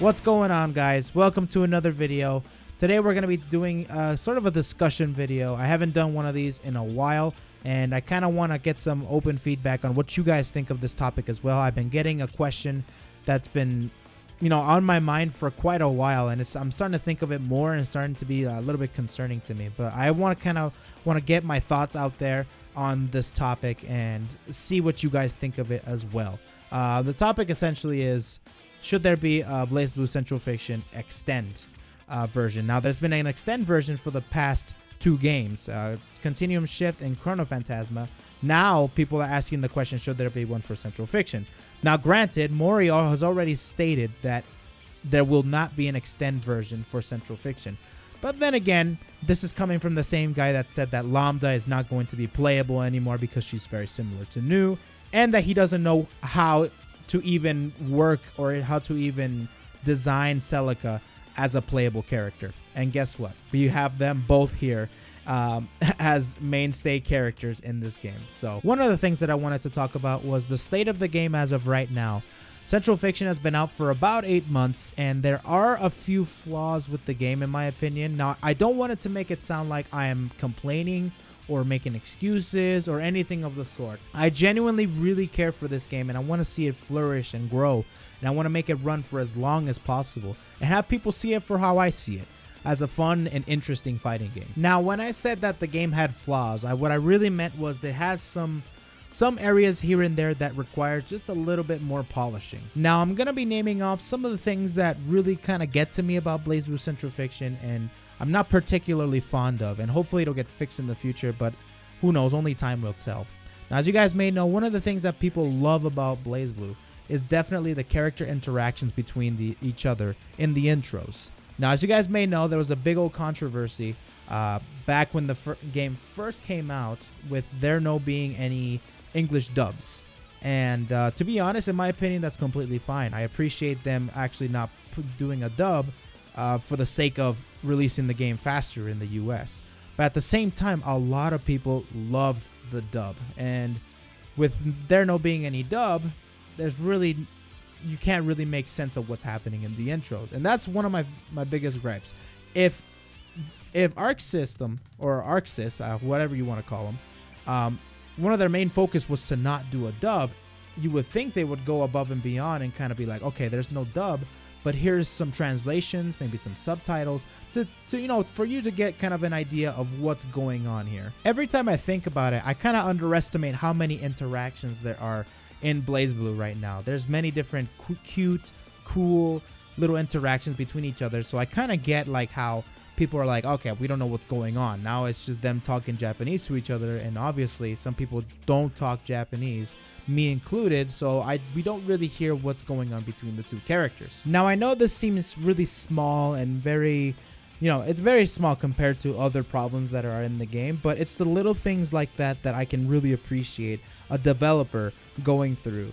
What's going on, guys? Welcome to another video. Today we're going to be doing sort of a discussion video. I haven't done one of these in a while, and I kind of want to get some open feedback on what you guys think of this topic as well. I've been getting a question that's been, on my mind for quite a while, and I'm starting to think of it more and starting to be a little bit concerning to me. But I want to get my thoughts out there on this topic and see what you guys think of it as well. The topic essentially is, should there be a Blazblue Central Fiction Extend version? Now, there's been an Extend version for the past two games, Continuum Shift and Chrono Phantasma. Now, people are asking the question, should there be one for Central Fiction? Now, granted, Mori has already stated that there will not be an Extend version for Central Fiction. But then again, this is coming from the same guy that said that Lambda is not going to be playable anymore because she's very similar to Nu, and that he doesn't know how to even work or how to even design Celica as a playable character. And guess what? We have them both here as mainstay characters in this game. So one of the things that I wanted to talk about was the state of the game as of right now. Central Fiction has been out for about 8 months, and there are a few flaws with the game in my opinion. Now, I don't want it to make it sound like I am complaining or making excuses or anything of the sort. I genuinely really care for this game, and I want to see it flourish and grow, and I want to make it run for as long as possible and have people see it for how I see it, as a fun and interesting fighting game. Now, when I said that the game had flaws, what I really meant was it had some areas here and there that require just a little bit more polishing. Now, I'm gonna be naming off some of the things that really kind of get to me about Blazblue Central Fiction and I'm not particularly fond of, and hopefully it'll get fixed in the future, but who knows, only time will tell. Now, as you guys may know, one of the things that people love about Blazblue is definitely the character interactions between each other in the intros. Now, as you guys may know, there was a big old controversy back when the game first came out with there no being any English dubs. And to be honest, in my opinion, that's completely fine. I appreciate them actually not doing a dub for the sake of releasing the game faster in the US. But at the same time, a lot of people loved the dub. And with there no being any dub, you can't really make sense of what's happening in the intros. And that's one of my biggest gripes. If Arc System or ArcSys, whatever you want to call them, one of their main focus was to not do a dub, you would think they would go above and beyond and kind of be like, okay, there's no dub, but here's some translations, maybe some subtitles to for you to get kind of an idea of what's going on here. Every time I think about it, I kind of underestimate how many interactions there are in Blazblue right now. There's many different cute, cool little interactions between each other. So I kind of get like how people are like, okay, we don't know what's going on. Now it's just them talking Japanese to each other, and obviously some people don't talk Japanese, me included, so we don't really hear what's going on between the two characters. Now, I know this seems really small and very, it's very small compared to other problems that are in the game, but it's the little things like that I can really appreciate a developer going through.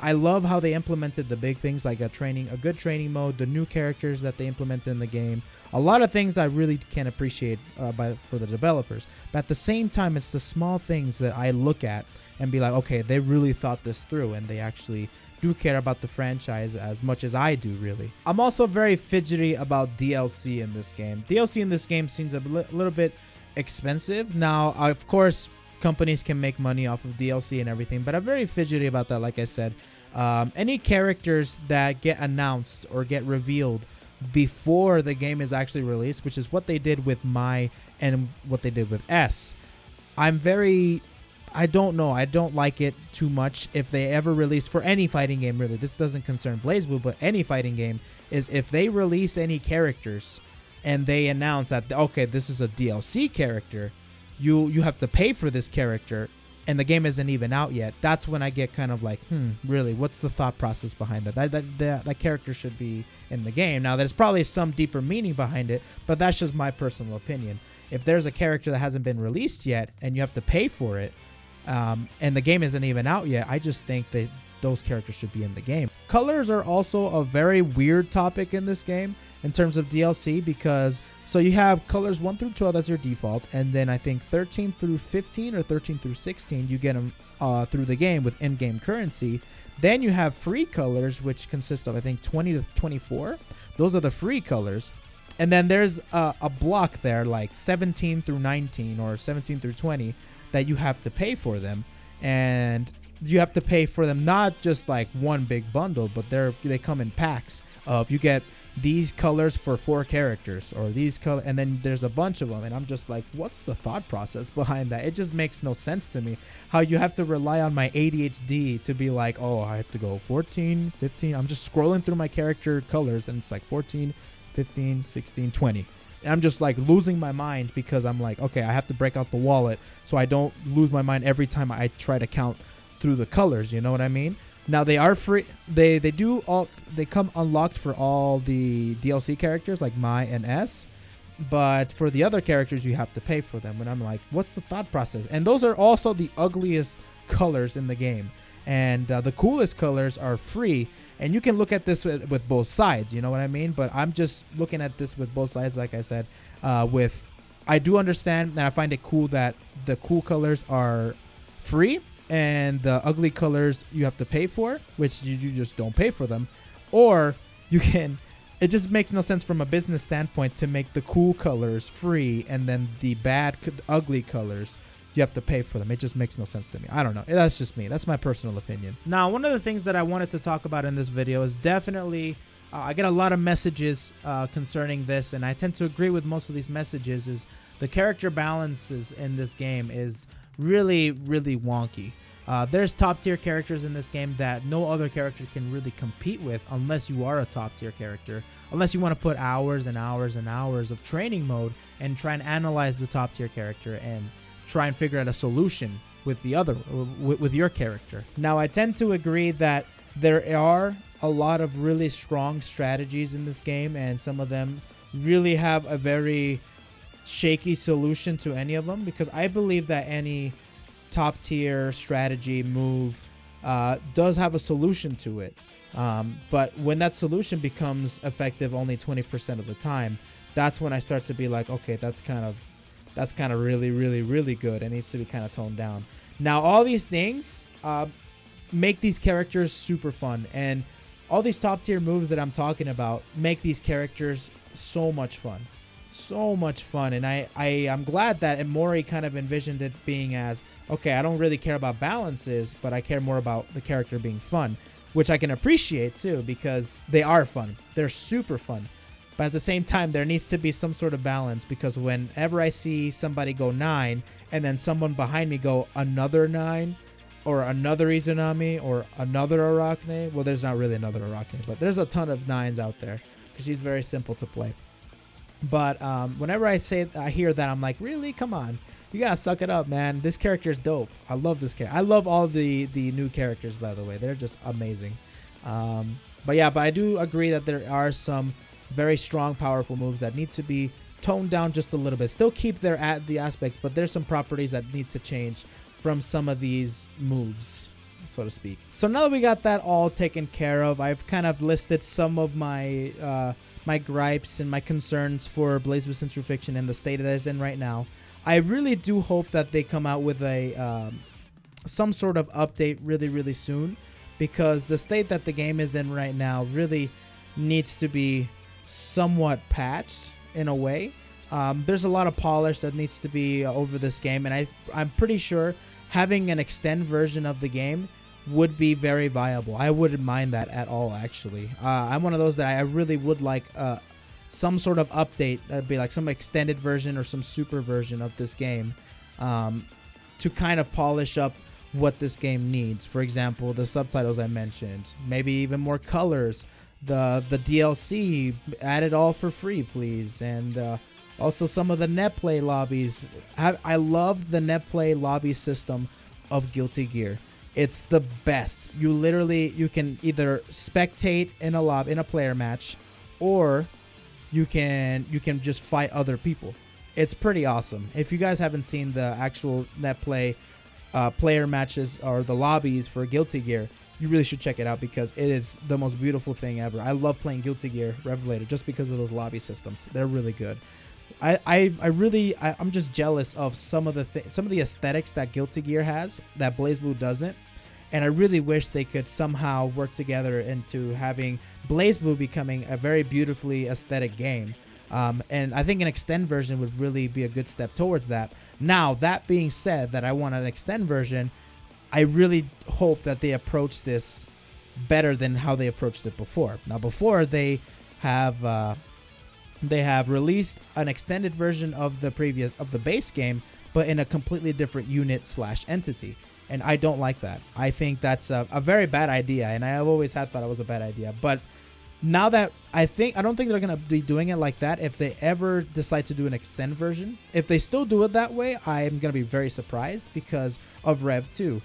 I love how they implemented the big things like a good training mode, the new characters that they implemented in the game. A lot of things I really can appreciate for the developers. But at the same time, it's the small things that I look at and be like, okay, they really thought this through and they actually do care about the franchise as much as I do, really. I'm also very fidgety about DLC in this game. DLC in this game seems a little bit expensive. Now, of course, companies can make money off of DLC and everything, but I'm very fidgety about that. Like I said, any characters that get announced or get revealed before the game is actually released, which is what they did with Mai and what they did with S, I don't know. I don't like it too much if they ever release for any fighting game, really. This doesn't concern Blazblue, but any fighting game is if they release any characters and they announce that, okay, this is a DLC character, you have to pay for this character, and the game isn't even out yet. That's when I get kind of like, really, what's the thought process behind that? That character should be in the game. Now, there's probably some deeper meaning behind it, but that's just my personal opinion. If there's a character that hasn't been released yet and you have to pay for it, and the game isn't even out yet, I just think that those characters should be in the game. Colors are also a very weird topic in this game in terms of DLC, because so you have colors 1 through 12 as your default, and then I think 13 through 15 or 13 through 16 you get them through the game with in-game currency. Then you have free colors, which consist of, I think, 20 to 24. Those are the free colors. And then there's a block there, like 17 through 19 or 17 through 20, that you have to pay for them. And you have to pay for them not just like one big bundle, but they come in packs of, you get these colors for 4 characters, or these color, and then there's a bunch of them. And I'm just like, what's the thought process behind that? It just makes no sense to me how you have to rely on my ADHD to be like, oh, I have to go 14, 15. I'm just scrolling through my character colors, and it's like 14, 15, 16, 20. And I'm just like losing my mind, because I'm like, okay, I have to break out the wallet so I don't lose my mind every time I try to count through the colors. You know what I mean? Now they are free. They come unlocked for all the DLC characters like Mai and S, but for the other characters you have to pay for them. And I'm like, what's the thought process? And those are also the ugliest colors in the game, and the coolest colors are free. And you can look at this with both sides, you know what I mean? But I'm just looking at this with both sides, like I said. I do understand, and I find it cool that the cool colors are free, and the ugly colors you have to pay for, which you just don't pay for them. Or you can, it just makes no sense from a business standpoint to make the cool colors free, and then the ugly colors you have to pay for them. It just makes no sense to me. I don't know. That's just me. That's my personal opinion. Now, one of the things that I wanted to talk about in this video is definitely, I get a lot of messages concerning this, and I tend to agree with most of these messages, is the character balances in this game is really, really wonky. There's top tier characters in this game that no other character can really compete with, unless you are a top tier character, unless you want to put hours and hours and hours of training mode and try and analyze the top tier character and try and figure out a solution with with your character. Now, I tend to agree that there are a lot of really strong strategies in this game, and some of them really have a very shaky solution to any of them, because I believe that any top tier strategy move does have a solution to it, but when that solution becomes effective only 20% of the time, that's when I start to be like, okay, that's kind of really, really, really good. It needs to be kind of toned down. Now, all these things make these characters super fun, and all these top tier moves that I'm talking about make these characters so much fun. And I'm glad that Mori kind of envisioned it being as, okay, I don't really care about balances, but I care more about the character being fun, which I can appreciate too, because they are fun. They're super fun. But at the same time, there needs to be some sort of balance, because whenever I see somebody go 9 and then someone behind me go another 9, or another Izanami, or another Arachne, well, there's not really another Arachne, but there's a ton of 9s out there, because she's very simple to play. But whenever I hear that, I'm like, really? Come on. You gotta suck it up, man. This character is dope. I love this character. I love all the new characters, by the way. They're just amazing. But I do agree that there are some very strong, powerful moves that need to be toned down just a little bit. Still keep the aspects, but there's some properties that need to change from some of these moves, so to speak. So now that we got that all taken care of, I've kind of listed some of my my gripes and my concerns for Blazblue Central Fiction and the state that it's in right now. I really do hope that they come out with a some sort of update really, really soon, because the state that the game is in right now really needs to be somewhat patched in a way. There's a lot of polish that needs to be over this game, and I'm pretty sure having an extend version of the game would be very viable. I wouldn't mind that at all, actually. I'm one of those that I really would like some sort of update. That'd be like some extended version or some super version of this game to kind of polish up what this game needs. For example, the subtitles I mentioned, maybe even more colors, the DLC, add it all for free, please. And also some of the net play lobbies. I love the net play lobby system of Guilty Gear. It's the best. You can either spectate in a player match, or you can just fight other people. It's pretty awesome. If you guys haven't seen the actual net play player matches or the lobbies for Guilty Gear, you really should check it out, because it is the most beautiful thing ever. I love playing Guilty Gear Revelator just because of those lobby systems. They're really good. I'm just jealous of some of the aesthetics that Guilty Gear has that Blazblue doesn't, And I really wish they could somehow work together into having Blazblue becoming a very beautifully aesthetic game. And I think an extend version would really be a good step towards that. Now, that being said, that I want an extend version, I really hope that they approach this better than how they approached it before. Now, before they have released an extended version of the base game, but in a completely different unit/entity. And I don't like that. I think that's a very bad idea, and I have always thought it was a bad idea. But now that I don't think they're going to be doing it like that if they ever decide to do an extend version. If they still do it that way, I am going to be very surprised because of Rev 2.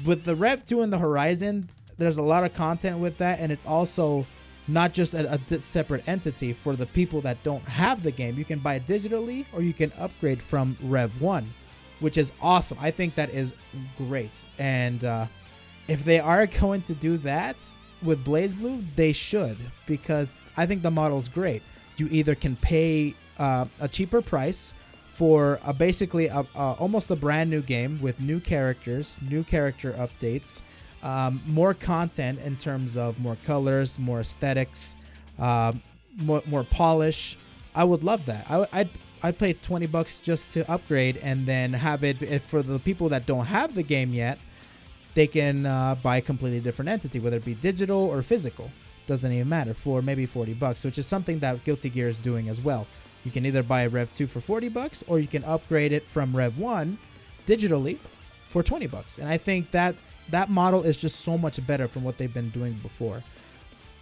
With the Rev 2 and the Horizon, there's a lot of content with that, and it's also not just a separate entity for the people that don't have the game. You can buy it digitally, or you can upgrade from Rev 1, which is awesome. I think that is great. And if they are going to do that with Blazblue, they should, because I think the model is great. You either can pay a cheaper price for basically almost a brand new game with new characters, new character updates, more content in terms of more colors, more aesthetics, more polish. I would love that. I'd pay $20 just to upgrade, and then have it for the people that don't have the game yet. They can buy a completely different entity, whether it be digital or physical. Doesn't even matter, for maybe $40, which is something that Guilty Gear is doing as well. You can either buy a Rev 2 for $40, or you can upgrade it from Rev 1 digitally for $20. And I think that model is just so much better from what they've been doing before.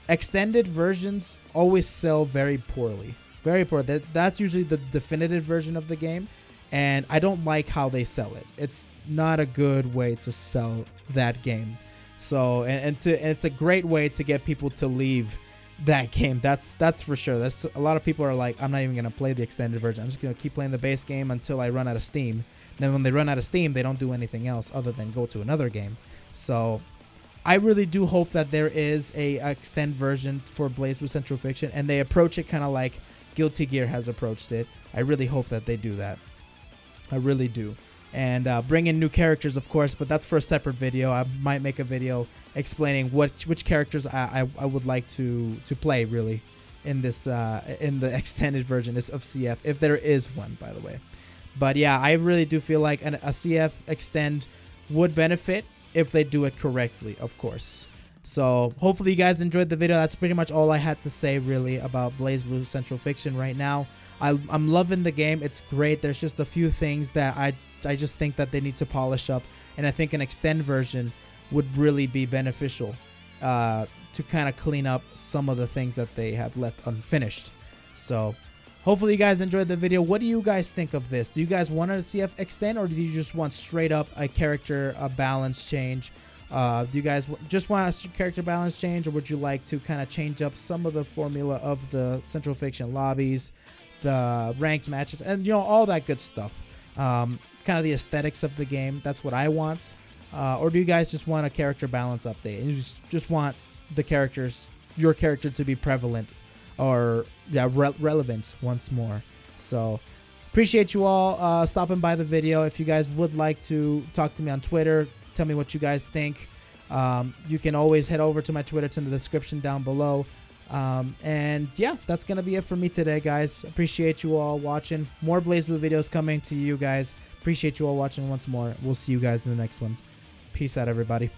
Extended versions always sell very poorly. Very poor. That's usually the definitive version of the game, and I don't like how they sell it. It's not a good way to sell that game. So, and it's a great way to get people to leave that game. That's for sure. That's a lot of people are like, I'm not even gonna play the extended version. I'm just gonna keep playing the base game until I run out of Steam. Then when they run out of Steam, they don't do anything else other than go to another game. So I really do hope that there is a extend version for Blazblue Central Fiction, and they approach it kind of like Guilty Gear has approached it. I really hope that they do that. I really do. And bring in new characters, of course, but that's for a separate video. I might make a video explaining which characters I would like to play, really, in this in the extended version of CF, if there is one, by the way. But yeah, I really do feel like a CF extend would benefit if they do it correctly, of course. So hopefully you guys enjoyed the video. That's pretty much all I had to say, really, about Blazblue Central Fiction right now. I'm loving the game. It's great. There's just a few things that I just think that they need to polish up, and I think an extend version would really be beneficial to kind of clean up some of the things that they have left unfinished. So hopefully you guys enjoyed the video. What do you guys think of this? Do you guys want to see CF extend, or do you just want straight up a character balance change? Do you guys just want a character balance change, or would you like to kind of change up some of the formula of the Central Fiction lobbies, the ranked matches, and all that good stuff? Kind of the aesthetics of the game. That's what I want. Or do you guys just want a character balance update, and you just want your character to be prevalent, or relevant once more? So appreciate you all stopping by the video. If you guys would like to talk to me on Twitter, tell me what you guys think. You can always head over to my Twitter. It's in the description down below. And yeah, that's gonna be it for me today, guys. Appreciate you all watching. More Blazblue videos coming to you guys. Appreciate you all watching once more. We'll see you guys in the next one. Peace out, everybody.